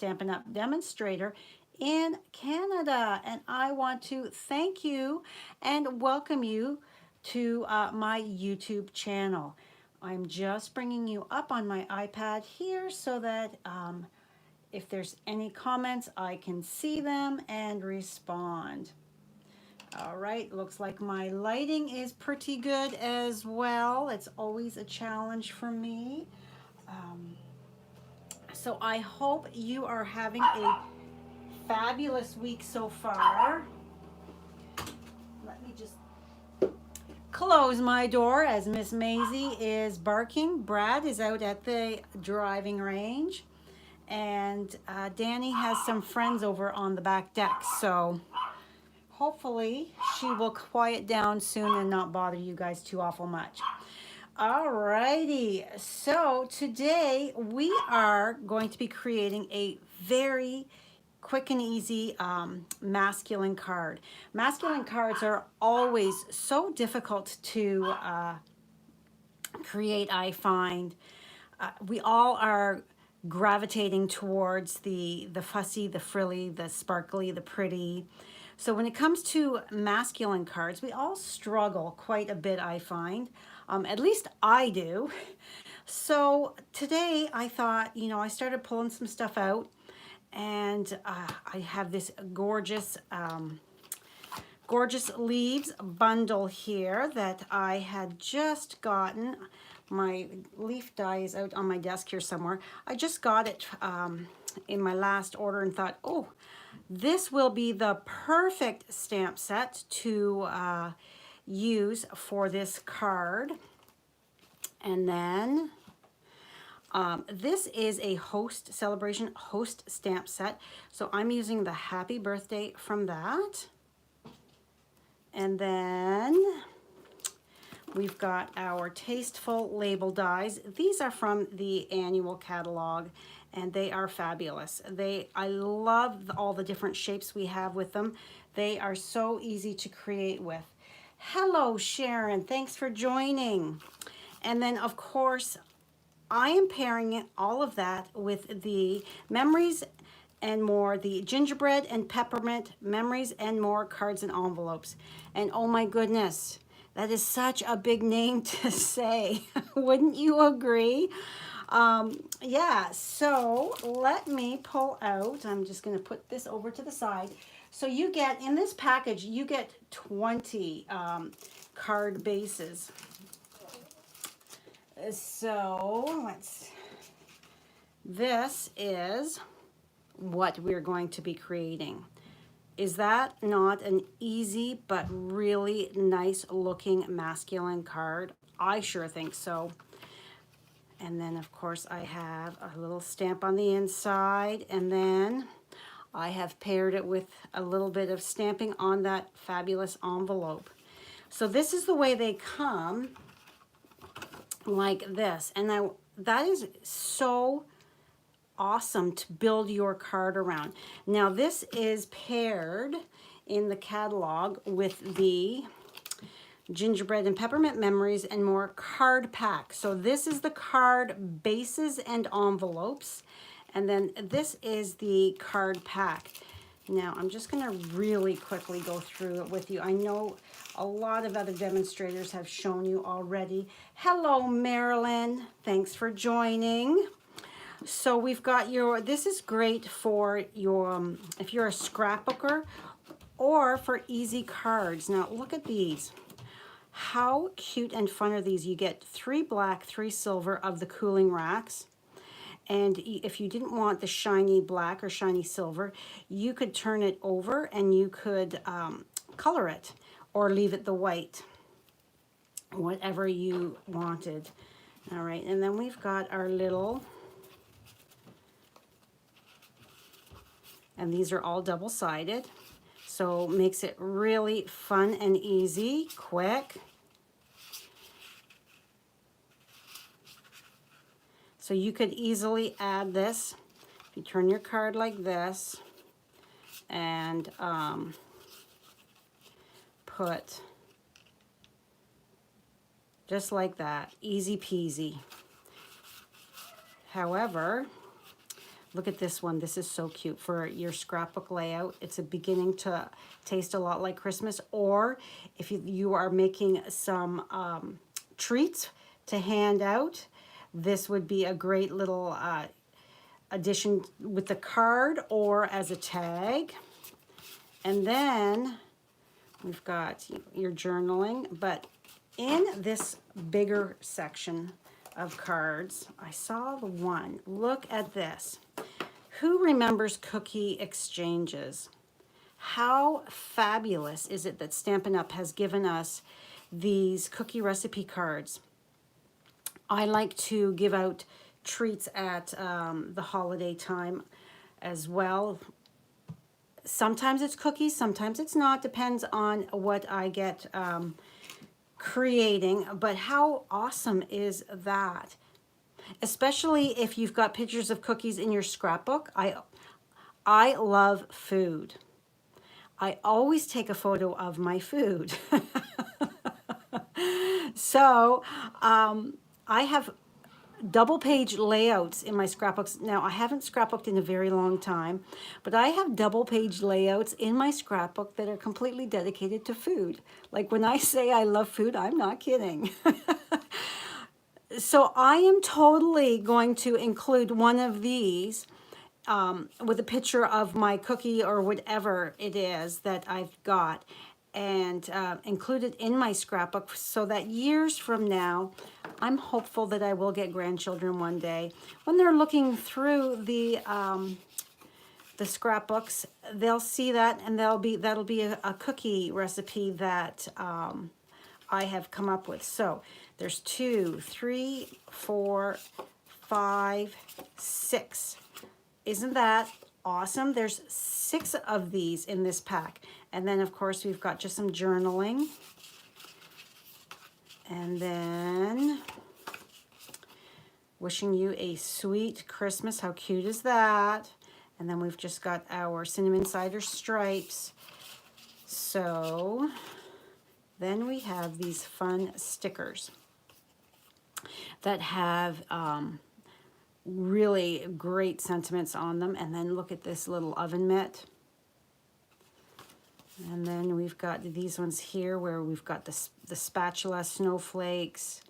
Stampin' Up! Demonstrator in Canada. And I want to thank you and welcome you to my YouTube channel. I'm just bringing you up on my iPad here so that if there's any comments, I can see them and respond. All right, looks like my lighting is pretty good as well. It's always a challenge for me. Um, so I hope you are having a fabulous week so far. Let me just close my door as Miss Maisie is barking. Brad is out at the driving range. And Danny has some friends over on the back deck. So hopefully she will quiet down soon and not bother you guys too awful much. Alrighty, so today we are going to be creating a very quick and easy masculine card. Masculine cards are always so difficult to create, I find. We all are gravitating towards the fussy, the frilly, the sparkly, the pretty. So when it comes to masculine cards, we all struggle quite a bit, I find. At least I do. So today I thought, I started pulling some stuff out, and I have this gorgeous, gorgeous leaves bundle here that I had just gotten. My leaf die is out on my desk here somewhere. I just got it in my last order and thought, oh, this will be the perfect stamp set to use for this card. And then this is a host celebration host stamp set. So I'm using the happy birthday from that. And then we've got our tasteful label dies. These are from the annual catalog and they are fabulous. I love all the different shapes we have with them. They are so easy to create with. Hello, Sharon, thanks for joining. And then of course, I am pairing all of that with the Memories and More, the gingerbread and peppermint Memories and More cards and envelopes. And oh my goodness, that is such a big name to say. Wouldn't you agree? Yeah, so let me pull out, I'm just going to put this over to the side. So you get, in this package, you get 20 card bases. So this is what we're going to be creating. Is that not an easy but really nice looking masculine card? I sure think so. And then of course I have a little stamp on the inside, and then I have paired it with a little bit of stamping on that fabulous envelope. So this is the way they come, like this. And that is so awesome to build your card around. Now this is paired in the catalog with the Gingerbread and Peppermint Memories and More card pack. So this is the card bases and envelopes, and then this is the card pack. Now I'm just going to really quickly go through it with you. I know a lot of other demonstrators have shown you already. Hello, Marilyn. Thanks for joining. So we've got this is great for your, if you're a scrapbooker or for easy cards. Now look at these. How cute and fun are these? You get 3 black, 3 silver of the cooling racks. And if you didn't want the shiny black or shiny silver, you could turn it over and you could color it or leave it the white, whatever you wanted. All right, and then we've got our little, and these are all double-sided. So makes it really fun and easy, quick. So you could easily add this. If you turn your card like this and put just like that, easy peasy. However, Look at this one. This is so cute for your scrapbook layout. It's beginning to taste a lot like Christmas. Or if you are making some treats to hand out, this would be a great little addition with the card or as a tag. And then we've got your journaling, but in this bigger section of cards, I saw the one. Look at this. Who remembers cookie exchanges? How fabulous is it that Stampin' Up! Has given us these cookie recipe cards? I like to give out treats at the holiday time as well. Sometimes it's cookies, sometimes it's not. Depends on what I get creating. But how awesome is that? Especially if you've got pictures of cookies in your scrapbook. I love food. I always take a photo of my food. So I have double page layouts in my scrapbooks. Now, I haven't scrapbooked in a very long time, but I have double page layouts in my scrapbook that are completely dedicated to food. Like when I say I love food, I'm not kidding. So I am totally going to include one of these with a picture of my cookie or whatever it is that I've got, and include it in my scrapbook so that years from now, I'm hopeful that I will get grandchildren one day. When they're looking through the scrapbooks, they'll see that, and that'll be a cookie recipe that I have come up with. So there's 2, 3, 4, 5, 6. Isn't that awesome? There's 6 of these in this pack. And then, of course, we've got just some journaling. And then wishing you a sweet Christmas. How cute is that? And then we've just got our cinnamon cider stripes. So then we have these fun stickers that have really great sentiments on them. And then look at this little oven mitt. And then we've got these ones here where we've got the spatula snowflakes.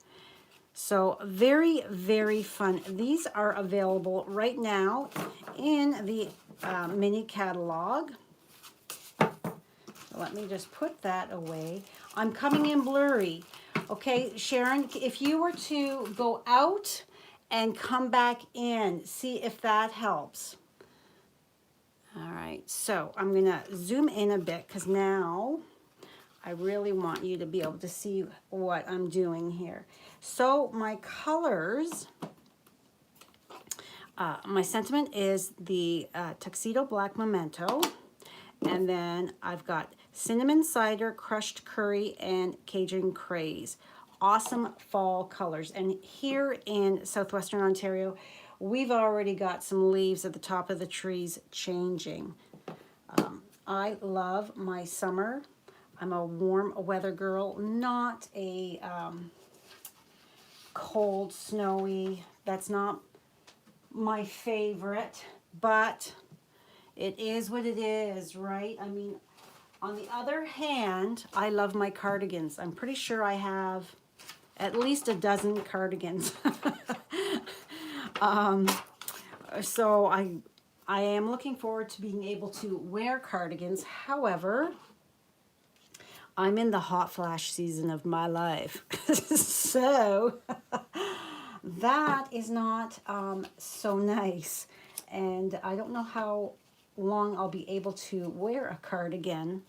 So very, very fun. These are available right now in the mini catalog. Let me just put that away. I'm coming in blurry. Okay, Sharon, if you were to go out and come back in, see if that helps. All right, so I'm gonna zoom in a bit because now I really want you to be able to see what I'm doing here. So my colors, my sentiment is the Tuxedo Black Memento, and then I've got Cinnamon Cider, Crushed Curry, and Cajun Craze. Awesome fall colors. And here in Southwestern Ontario, we've already got some leaves at the top of the trees changing. I love my summer. I'm a warm weather girl, not a cold, snowy. That's not my favorite, but it is what it is, right? I mean, on the other hand, I love my cardigans. I'm pretty sure I have at least a dozen cardigans. So I am looking forward to being able to wear cardigans. However, I'm in the hot flash season of my life. So that is not so nice. And I don't know how long I'll be able to wear a cardigan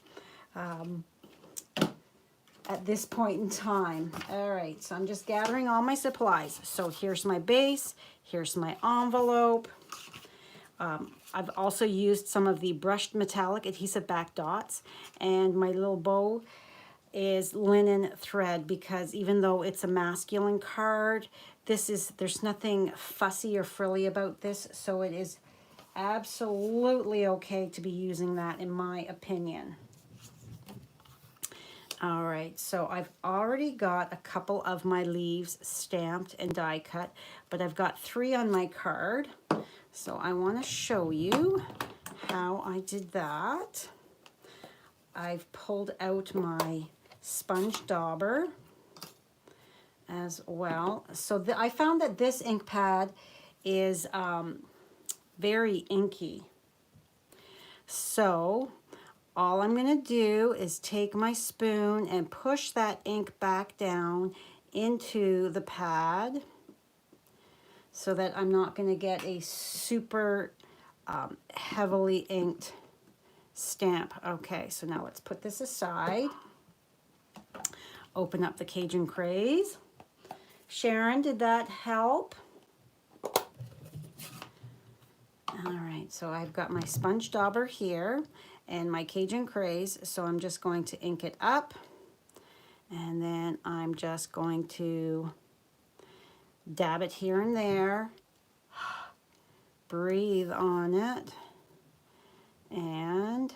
at this point in time. All right, so I'm just gathering all my supplies. So here's my base, here's my envelope. I've also used some of the brushed metallic adhesive back dots, and my little bow is linen thread because even though it's a masculine card, there's nothing fussy or frilly about this, so it is absolutely okay to be using that in my opinion. All right, so I've already got a couple of my leaves stamped and die cut, but I've got 3 on my card. So I want to show you how I did that. I've pulled out my sponge dauber as well. So I found that this ink pad is very inky. So all I'm going to do is take my spoon and push that ink back down into the pad so that I'm not going to get a super heavily inked stamp. Okay, so now let's put this aside. Open up the Cajun Craze. Sharon, did that help? All right, so I've got my sponge dauber here and my Cajun Craze, so I'm just going to ink it up, and then I'm just going to dab it here and there, breathe on it, and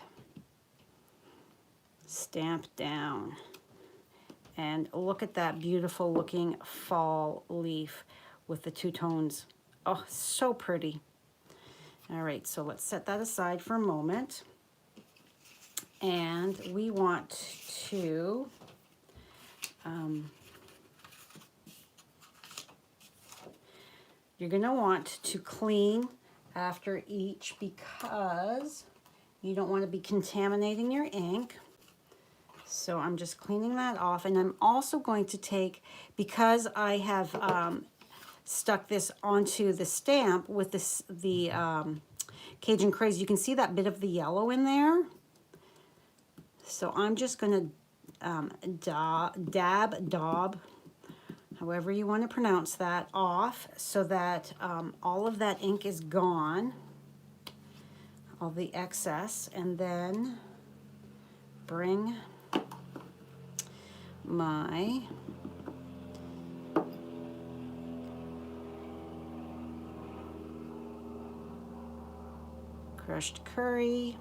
stamp down. And look at that beautiful looking fall leaf with the two tones. Oh, so pretty. All right, so let's set that aside for a moment. And we want to you're going to want to clean after each because you don't want to be contaminating your ink. So I'm just cleaning that off, and I'm also going to take, because I have stuck this onto the stamp with the Cajun Craze, you can see that bit of the yellow in there. So I'm just going to daub, however you want to pronounce that, off so that all of that ink is gone, all the excess, and then bring my crushed curry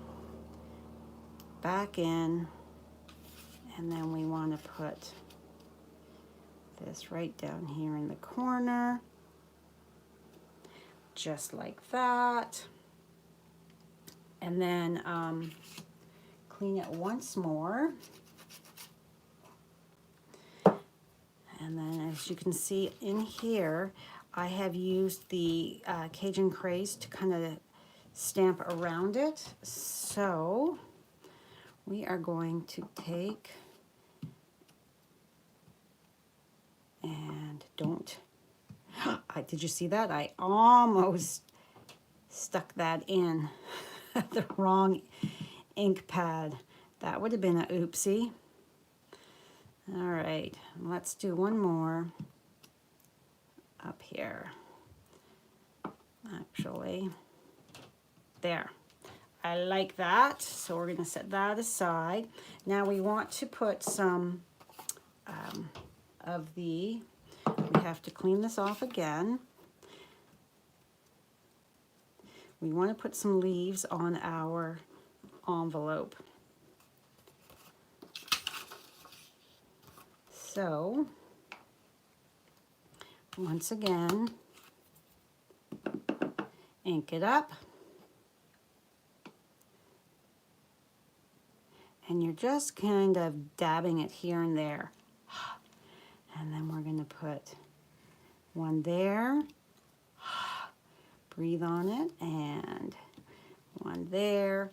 back in, and then we want to put this right down here in the corner, just like that, and then clean it once more. And then, as you can see in here, I have used the Cajun Craze to kind of stamp around it. So we are going to take and did you see that? I almost stuck that in the wrong ink pad. That would have been a oopsie. All right, let's do one more up here. Actually, there. I like that, so we're going to set that aside. Now we want to put some we have to clean this off again. We want to put some leaves on our envelope. So, once again, ink it up. And you're just kind of dabbing it here and there. And then we're going to put one there. Breathe on it, and one there.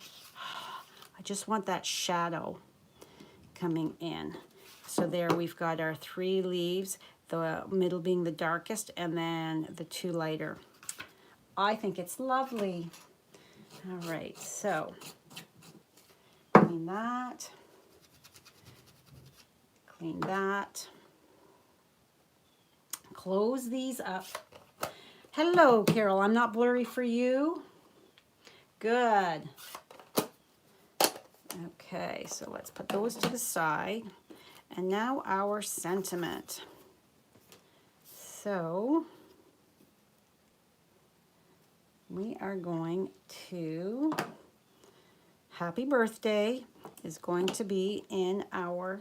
I just want that shadow coming in. So there we've got our 3 leaves, the middle being the darkest, and then the 2 lighter. I think it's lovely. All right, so clean that, clean that. Close these up. Hello, Carol. I'm not blurry for you. Good. Okay, so let's put those to the side. And now our sentiment. So we are going to, happy birthday is going to be in our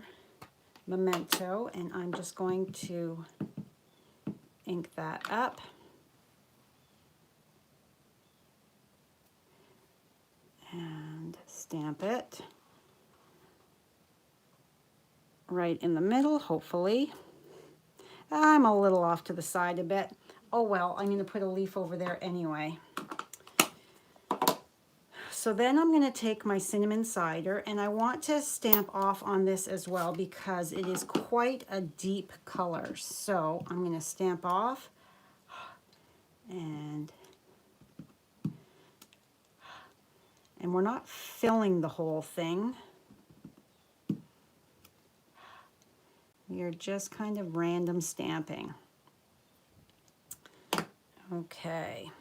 memento, and I'm just going to ink that up. and stamp it right in the middle, hopefully. I'm a little off to the side a bit. Oh well, I'm going to put a leaf over there anyway. So then I'm going to take my cinnamon cider, and I want to stamp off on this as well because it is quite a deep color. So I'm going to stamp off, and we're not filling the whole thing. You're just kind of random stamping. Okay.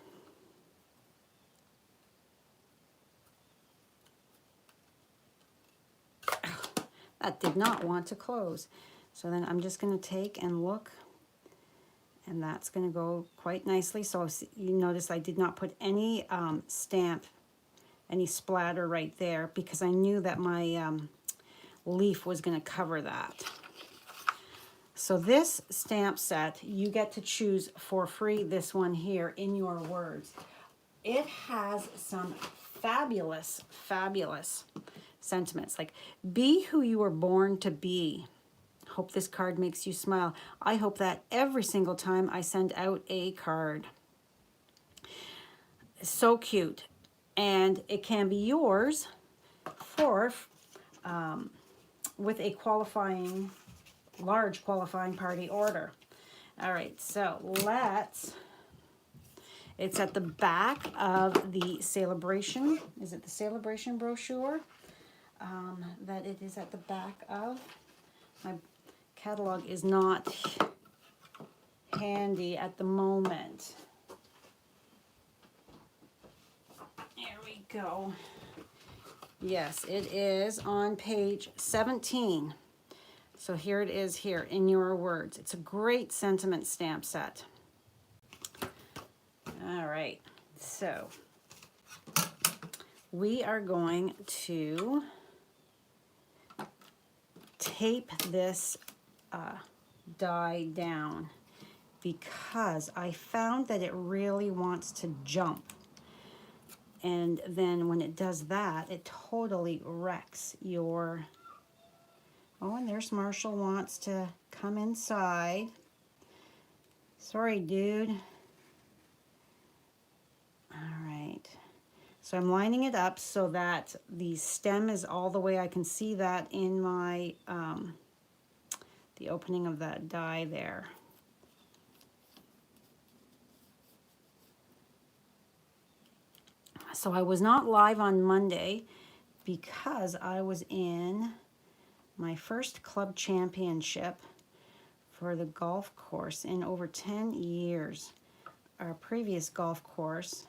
That did not want to close. So then I'm just going to take and look, and that's going to go quite nicely. So you notice I did not put any stamp, any splatter right there because I knew that my leaf was going to cover that. So this stamp set, you get to choose for free, this one here, In Your Words. It has some fabulous, fabulous sentiments, like be who you were born to be. Hope this card makes you smile. I hope that every single time I send out a card. So cute. And it can be yours for with a qualifying, large qualifying party order. All right, so let's, it's at the back of the Celebration. Is it the Celebration brochure? That it is at the back of. My catalog is not handy at the moment. There we go. Yes, it is on page 17. So here it is here, In Your Words. It's a great sentiment stamp set. All right, so we are going to tape this die down because I found that it really wants to jump. And then when it does that, it totally wrecks your... Oh, and there's Marshall wants to come inside. Sorry, dude. All right. So I'm lining it up so that the stem is all the way. I can see that in my, the opening of that die there. So I was not live on Monday because I was in my first club championship for the golf course in over 10 years. Our previous golf course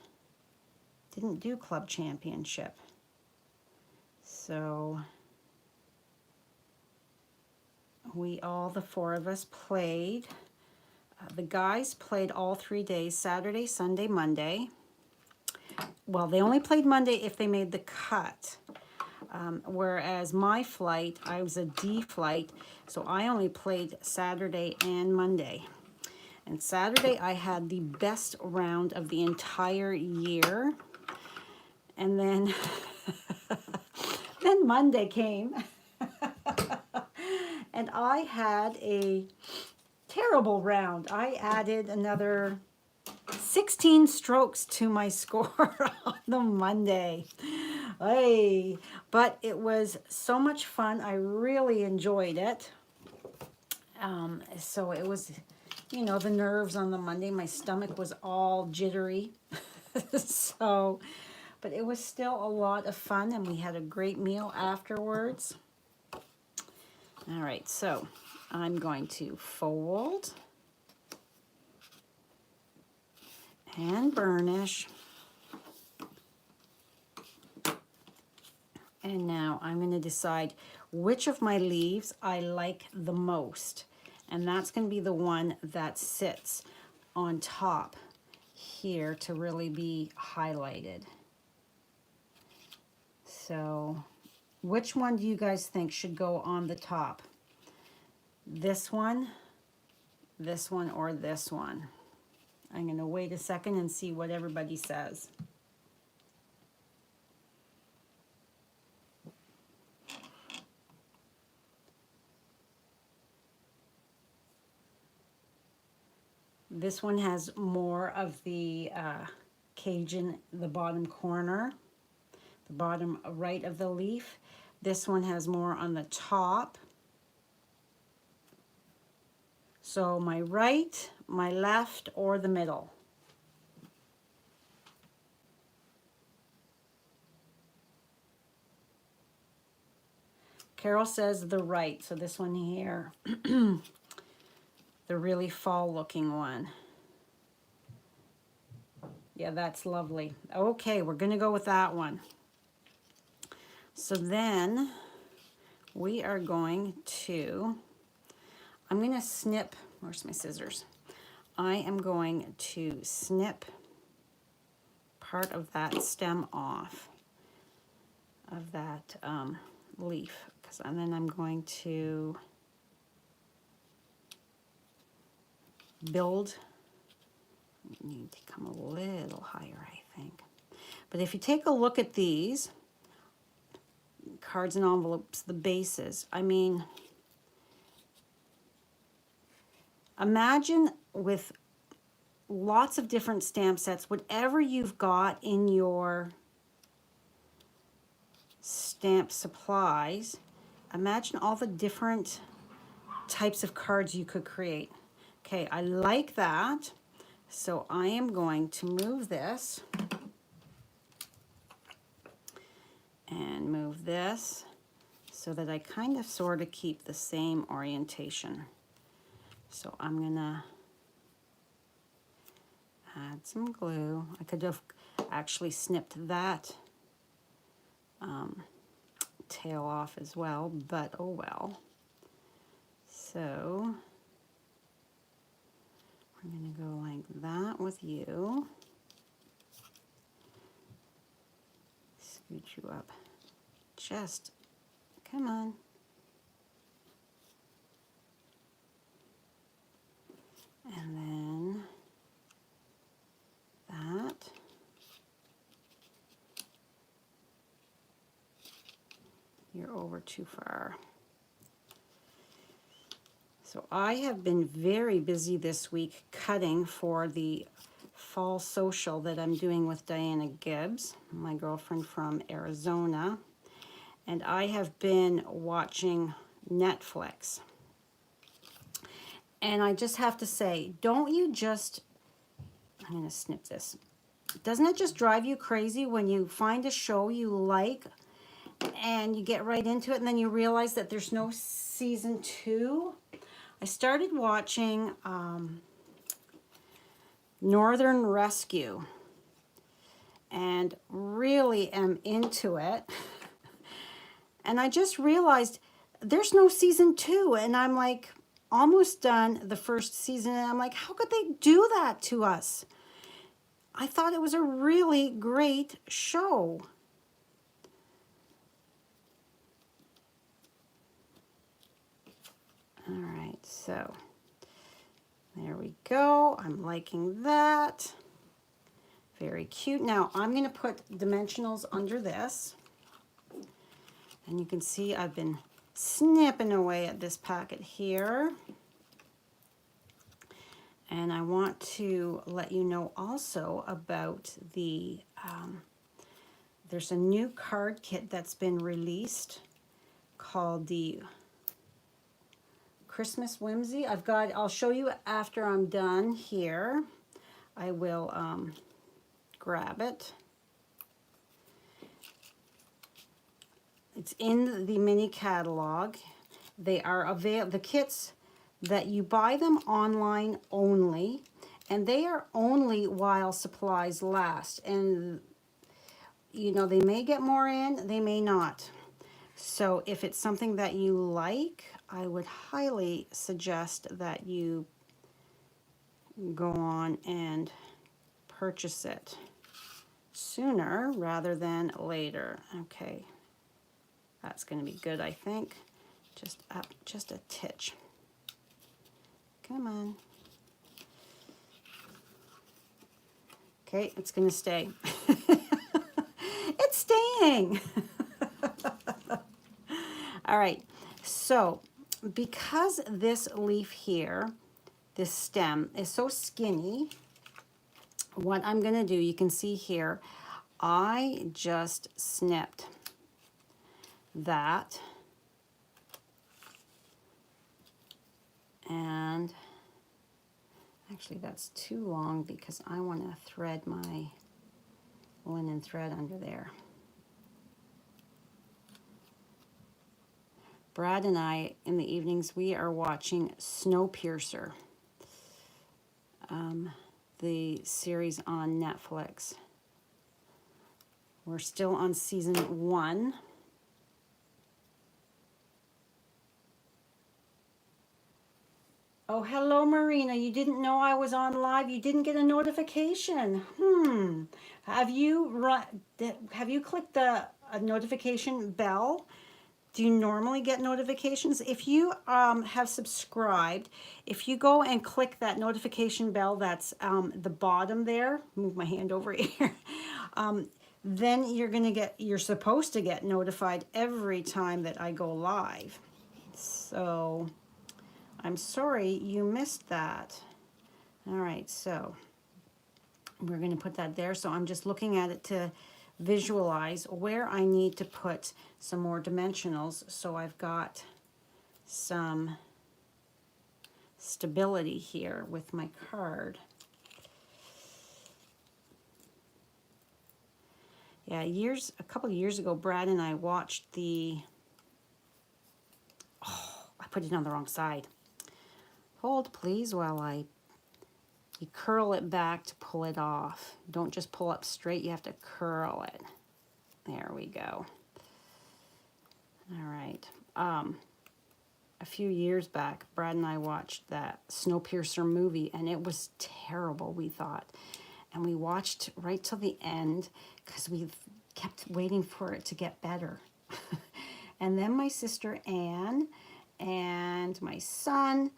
didn't do club championship. So the four of us played. The guys played all 3 days, Saturday, Sunday, Monday. Well, they only played Monday if they made the cut. Whereas my flight, I was a D flight, so I only played Saturday and Monday. And Saturday I had the best round of the entire year. And then, then Monday came. And I had a terrible round. I added another 16 strokes to my score on the Monday. Hey, but it was so much fun. I really enjoyed it. So it was, you know, the nerves on the Monday. My stomach was all jittery. So, but it was still a lot of fun, and we had a great meal afterwards. All right, so I'm going to fold and burnish. And now I'm going to decide which of my leaves I like the most. And that's going to be the one that sits on top here to really be highlighted. So which one do you guys think should go on the top? This one, or this one? I'm going to wait a second and see what everybody says. This one has more of the Cajun, the bottom corner, the bottom right of the leaf. This one has more on the top. So my right, my left, or the middle. Carol says the right, so this one here, the really fall looking one. Yeah, that's lovely. Okay, we're gonna go with that one. So then we are going to, I'm gonna snip, where's my scissors? I am going to snip part of that stem off of that leaf, and then I'm going to build. I need to come a little higher, I think. But if you take a look at these cards and envelopes, the bases, I mean, imagine with lots of different stamp sets, whatever you've got in your stamp supplies, imagine all the different types of cards you could create. Okay, I like that. So I am going to move this and move this so that I kind of sort of keep the same orientation. So I'm gonna add some glue. I could have actually snipped that tail off as well, but oh well. So we're gonna go like that with you. Scoot you up. Just, come on. And then that. You're over too far. So I have been very busy this week cutting for the fall social that I'm doing with Diana Gibbs, my girlfriend from Arizona. And I have been watching Netflix. And I just have to say, don't you just, I'm gonna snip this. Doesn't it just drive you crazy when you find a show you like and you get right into it and then you realize that there's no season 2? I started watching Northern Rescue and really am into it. And I just realized there's no season 2, and I'm like almost done the first season, and I'm like, how could they do that to us? I thought it was a really great show. All right, so there we go. I'm liking that. Very cute. Now I'm going to put dimensionals under this. And you can see I've been snipping away at this packet here. And I want to let you know also about the, there's a new card kit that's been released called the Christmas Whimsy. I'll show you after I'm done here. I will grab it. It's in the mini catalog. They are the kits that you buy them online only, and they are only while supplies last. And you know, they may get more in, they may not. So if it's something that you like, I would highly suggest that you go on and purchase it sooner rather than later. Okay. That's going to be good, I think. Just up, just a titch. Come on. Okay, it's going to stay. It's staying. All right, so because this leaf here, this stem is so skinny. What I'm going to do, you can see here, I just snipped that, and actually that's too long because I want to thread my linen thread under there. Brad and I, in the evenings, we are watching Snowpiercer, the series on Netflix. We're still on season 1. Oh, hello, Marina. You didn't know I was on live? You didn't get a notification. Have you clicked the notification bell? Do you normally get notifications? If you have subscribed, if you go and click that notification bell that's the bottom there, move my hand over here, then you're supposed to get notified every time that I go live. So I'm sorry you missed that. All right, so we're going to put that there. So I'm just looking at it to visualize where I need to put some more dimensionals so I've got some stability here with my card. Yeah, a couple of years ago, Brad and I watched I put it on the wrong side. Hold please while you curl it back to pull it off. Don't just pull up straight, you have to curl it. There we go. All right. A few years back, Brad and I watched that Snowpiercer movie, and it was terrible, we thought. And we watched right till the end because we kept waiting for it to get better. And then my sister Anne and my son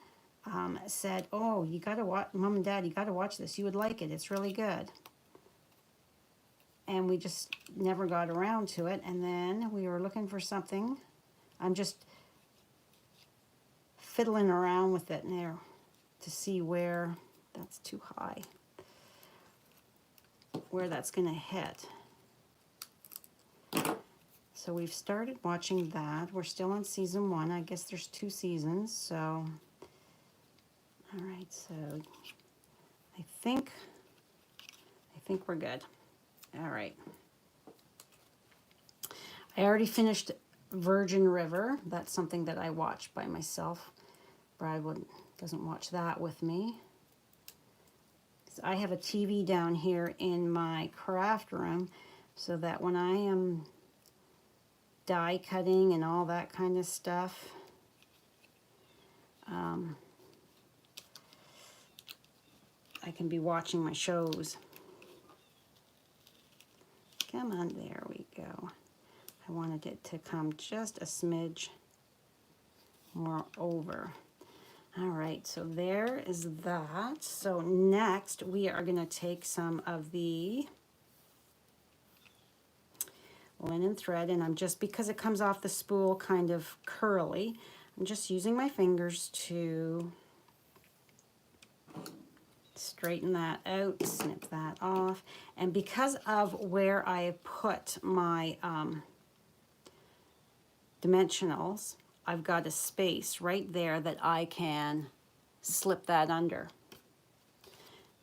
said, oh, you gotta watch, Mom and Dad, you gotta watch this. You would like it. It's really good. And we just never got around to it. And then we were looking for something. I'm just fiddling around with it there to see where that's too high, where that's gonna hit. So we've started watching that. We're still on season 1. I guess there's 2 seasons, so all right, so I think we're good. All right. I already finished Virgin River. That's something that I watch by myself. Brad doesn't watch that with me. So I have a TV down here in my craft room so that when I am die cutting and all that kind of stuff, I can be watching my shows. Come on, there we go. I wanted it to come just a smidge more over. All right, so there is that. So next we are going to take some of the linen thread, and I'm just, because it comes off the spool kind of curly, I'm just using my fingers to straighten that out, snip that off. And because of where I put my dimensionals, I've got a space right there that I can slip that under.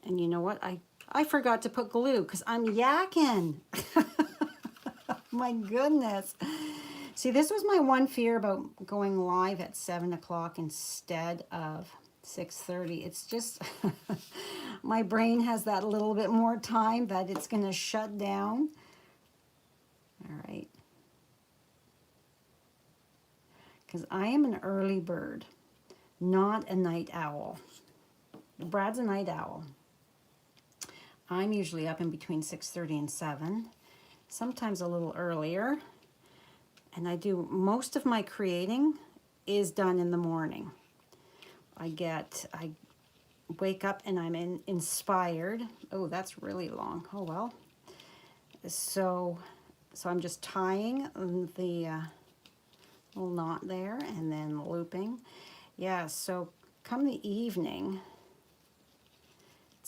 And you know what? I forgot to put glue because I'm yakking. My goodness. See, this was my one fear about going live at 7 o'clock instead of 6:30. It's just my brain has that little bit more time that it's going to shut down. All right. Because I am an early bird, not a night owl. Brad's a night owl. I'm usually up in between 6:30 and 7, sometimes a little earlier. And I do most of my creating is done in the morning. I wake up and I'm inspired. Oh, that's really long. Oh well. So I'm just tying the little knot there and then looping. Yeah, so come the evening,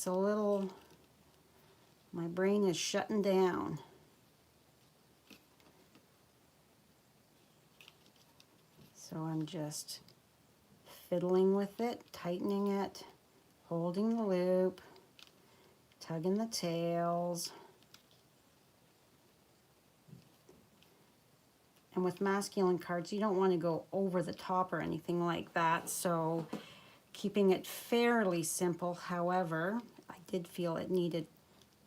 It's a little, my brain is shutting down. So I'm just fiddling with it, tightening it, holding the loop, tugging the tails. And with masculine cards, you don't want to go over the top or anything like that. So keeping it fairly simple. However, I did feel it needed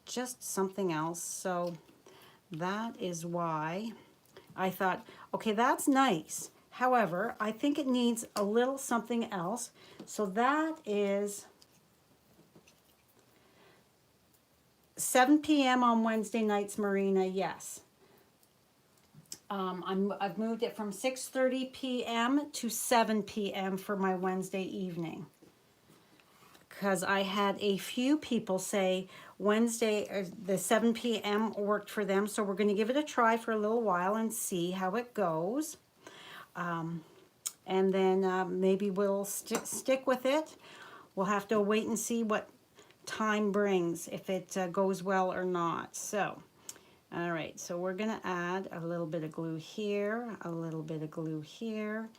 just something else. So that is why I thought, okay, that's nice. However, I think it needs a little something else. So that is 7 p.m. on Wednesday nights, Marina, yes. I've moved it from 6:30 p.m. to 7 p.m. for my Wednesday evening. Because I had a few people say Wednesday, the 7 p.m. worked for them. So we're going to give it a try for a little while and see how it goes. And then maybe we'll stick with it. We'll have to wait and see what time brings, if it goes well or not. So, all right, so we're gonna add a little bit of glue here, a little bit of glue here,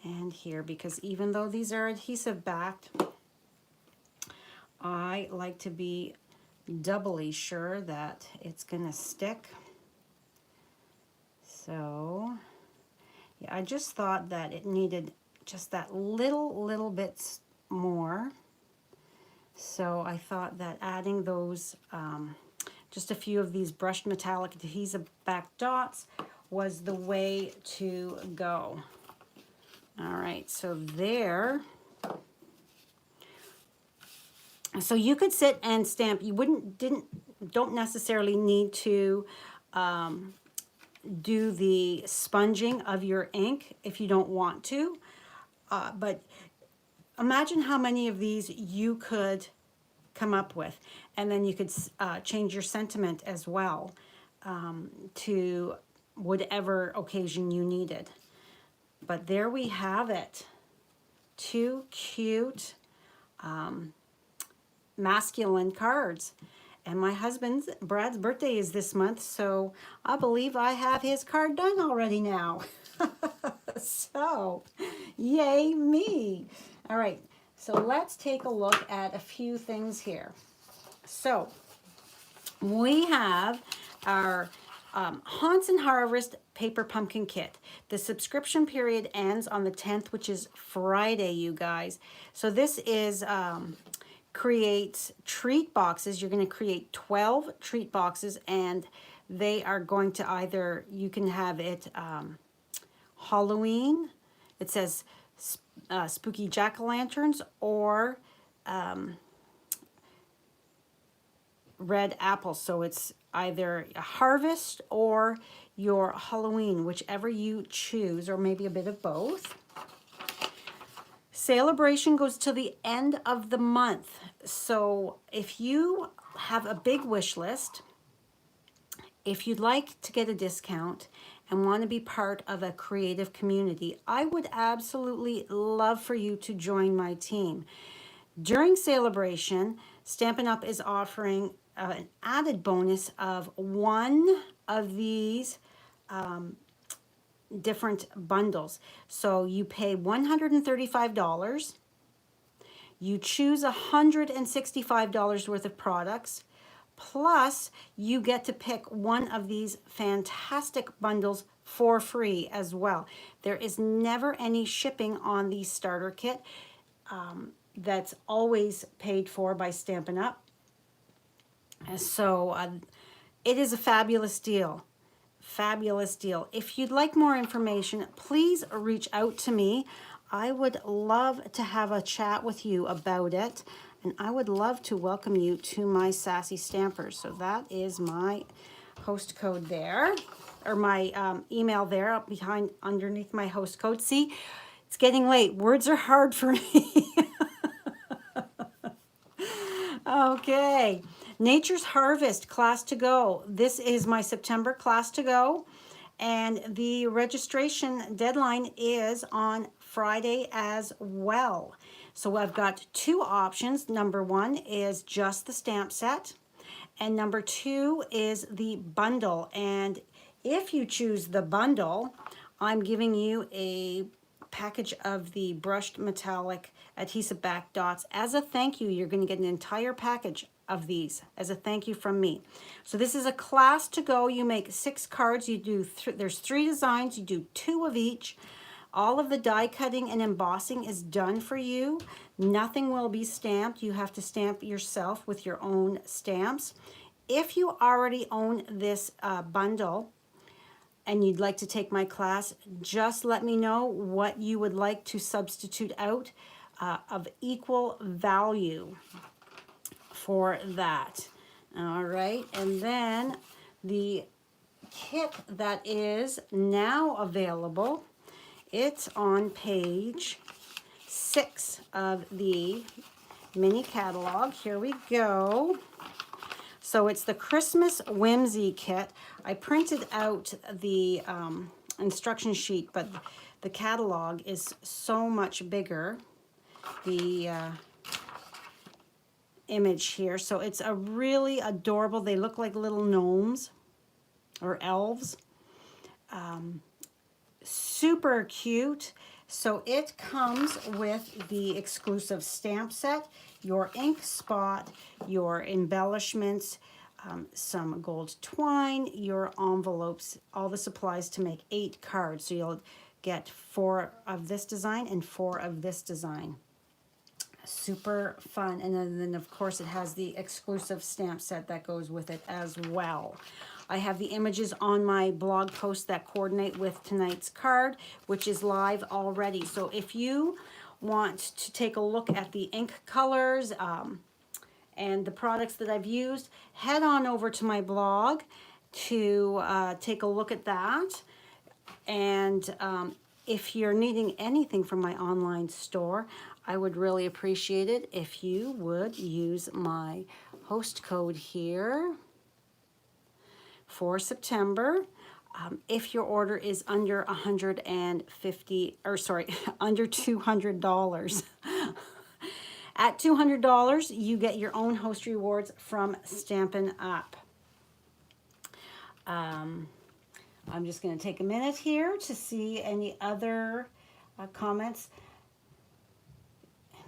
and here, because even though these are adhesive backed, I like to be doubly sure that it's gonna stick. So, yeah, I just thought that it needed just that little bits more. So I thought that adding those, just a few of these brushed metallic adhesive back dots was the way to go. All right, so there. So you could sit and stamp. You don't necessarily need to do the sponging of your ink if you don't want to. But imagine how many of these you could come up with. And then you could change your sentiment as well to whatever occasion you needed. But there we have it. Two cute masculine cards. And my husband's, Brad's birthday is this month, so I believe I have his card done already now. So, yay me. All right, so let's take a look at a few things here. So, we have our Haunts and Harvest Paper Pumpkin Kit. The subscription period ends on the 10th, which is Friday, you guys. So this is creates treat boxes. You're going to create 12 treat boxes, and they are going to either, you can have it Halloween, it says spooky jack-o'-lanterns, or red apples. So it's either a harvest or your Halloween, whichever you choose, or maybe a bit of both. Celebration goes to the end of the month. So if you have a big wish list, if you'd like to get a discount and want to be part of a creative community, I would absolutely love for you to join my team. During Celebration, Stampin' Up! Is offering an added bonus of one of these different bundles. So you pay $135. You choose $165 worth of products. Plus, you get to pick one of these fantastic bundles for free as well. There is never any shipping on the starter kit. That's always paid for by Stampin' Up! So it is a fabulous deal. Fabulous deal. If you'd like more information, please reach out to me. I would love to have a chat with you about it, and I would love to welcome you to my Sassy Stampers. So that is my host code there, or my email there underneath my host code. See, it's getting late. Words are hard for me. Okay. Nature's Harvest class to go. This is my September class to go, and the registration deadline is on Friday as well. So I've got two options. Number one is just the stamp set, and number two is the bundle. And if you choose the bundle, I'm giving you a package of the brushed metallic adhesive back dots. As a thank you, you're going to get an entire package of these as a thank you from me. So this is a class to go. You make 6 cards. You do there's 3 designs. You do 2 of each. All of the die cutting and embossing is done for you. Nothing will be stamped. You have to stamp yourself with your own stamps. If you already own this bundle and you'd like to take my class, just let me know what you would like to substitute out of equal value for that. All right, and then the kit that is now available, it's on page 6 of the mini catalog. Here we go. So it's the Christmas Whimsy Kit. I printed out the instruction sheet, but the catalog is so much bigger. The image here. So it's a really adorable, they look like little gnomes or elves. Super cute. So it comes with the exclusive stamp set, your ink spot, your embellishments, some gold twine, your envelopes, all the supplies to make 8 cards. So you'll get 4 of this design and 4 of this design. Super fun. And then of course it has the exclusive stamp set that goes with it as well. I have the images on my blog post that coordinate with tonight's card, which is live already. So if you want to take a look at the ink colors and the products that I've used, head on over to my blog to take a look at that. And if you're needing anything from my online store, I would really appreciate it if you would use my host code here for September. If your order is under $150, or sorry, under $200. At $200, you get your own host rewards from Stampin' Up. I'm just going to take a minute here to see any other comments.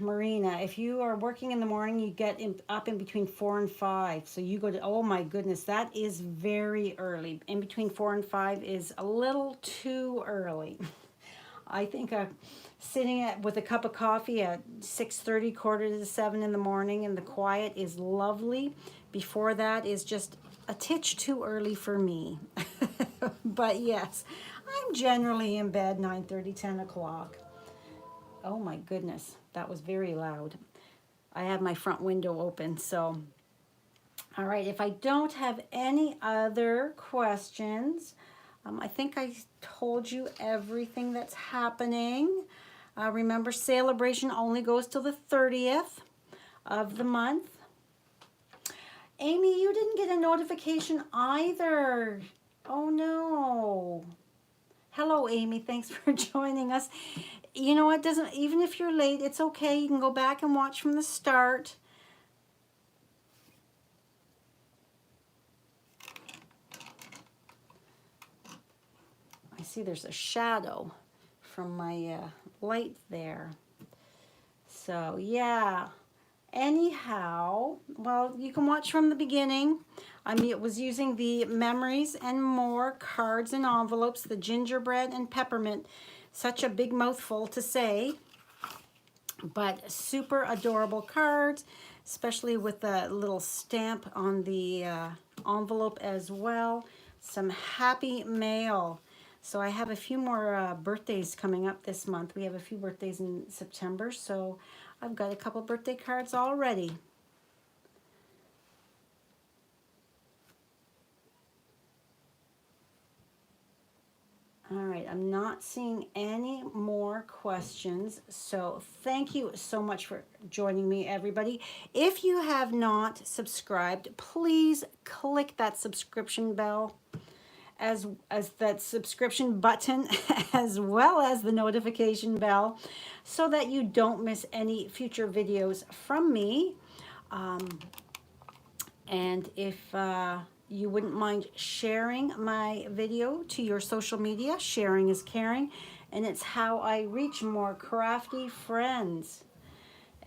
Marina, if you are working in the morning, you get up in between 4 and 5. So you go to, oh my goodness, that is very early. In between 4 and 5 is a little too early. I think sitting with a cup of coffee at 6:30, 6:45 in the morning in the quiet is lovely. Before that is just a titch too early for me. But yes, I'm generally in bed 9:30, 10 o'clock. Oh my goodness, that was very loud. I have my front window open, so. All right, if I don't have any other questions, I think I told you everything that's happening. Remember, celebration only goes till the 30th of the month. Amy, you didn't get a notification either. Oh no. Hello, Amy, thanks for joining us. You know, it doesn't, even if you're late, it's okay. You can go back and watch from the start. I see there's a shadow from my light there. So, yeah. Anyhow, well, you can watch from the beginning. I mean, it was using the Memories and More cards and envelopes, the gingerbread and peppermint. Such a big mouthful to say, but super adorable cards, especially with the little stamp on the envelope as well. Some happy mail. So I have a few more birthdays coming up this month. We have a few birthdays in September, so I've got a couple birthday cards already. All right, I'm not seeing any more questions, so thank you so much for joining me, everybody. If you have not subscribed, please click that subscription bell as that subscription button as well as the notification bell so that you don't miss any future videos from me. And if you wouldn't mind sharing my video to your social media, sharing is caring, and it's how I reach more crafty friends.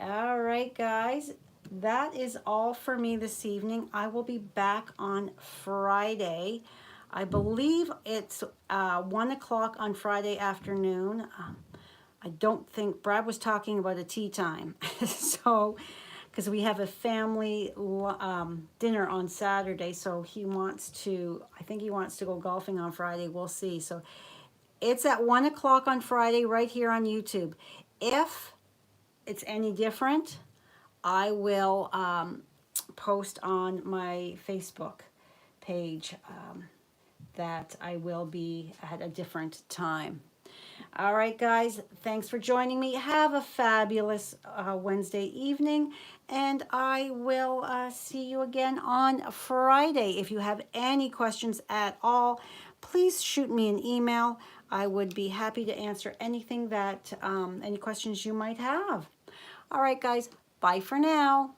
All right, guys, that is all for me this evening. I will be back on Friday. I believe it's 1 o'clock on Friday afternoon. I don't think Brad was talking about a tea time. So, because we have a family dinner on Saturday, so he wants to, I think he wants to go golfing on Friday. We'll see. So it's at 1 o'clock on Friday right here on YouTube. If it's any different, I will post on my Facebook page that I will be at a different time. All right, guys, thanks for joining me. Have a fabulous Wednesday evening, and I will see you again on Friday. If you have any questions at all, please shoot me an email. I would be happy to answer anything that, any questions you might have. All right, guys, bye for now.